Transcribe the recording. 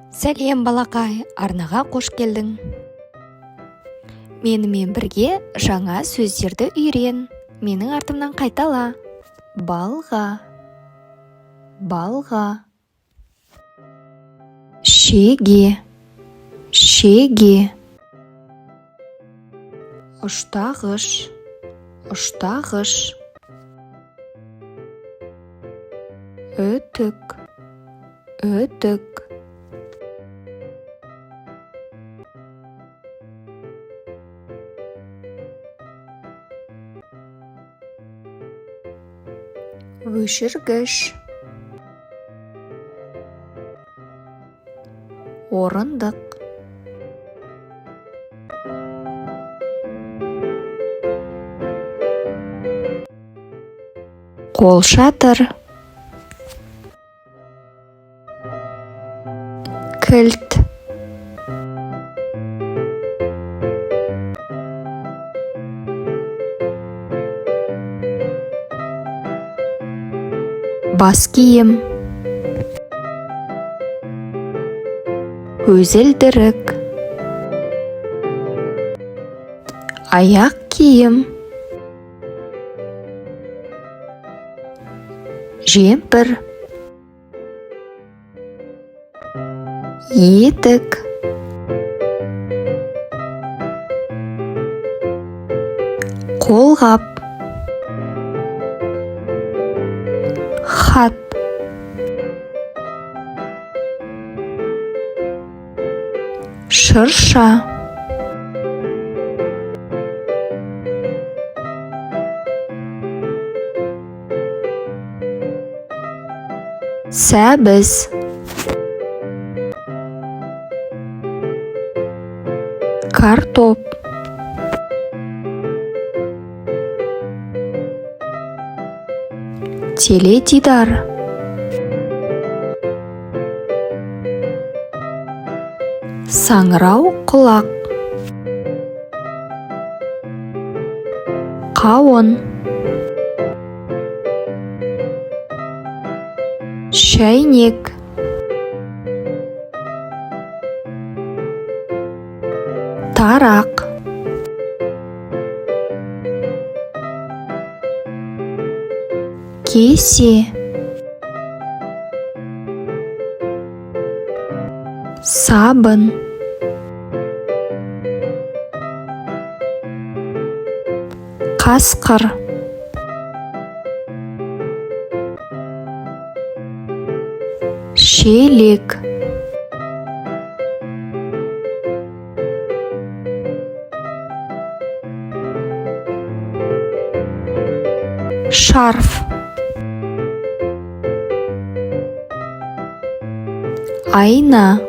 Сәлем балақай, арнаға қош келдің. Менімен бірге жаңа сөздерді үйрен. Менің артымнан қайтала. Балға, балға. Шеге, шеге. Ұштағыш, ұштағыш. Өтік, өтік. Өшіргіш. Орындық. Қолшатыр. Кілт. Бас киім. Көзілдірік. Аяқ киім. Жемпір. Етік. Қолғап. Хат. Шырша. Сәбіз. Картоп. Теледидар. Саңырау құлақ. Қауын. Шәйнек. Тарақ. Кесе. Сабын. Қасқыр. Шелек. Шарф. Айна.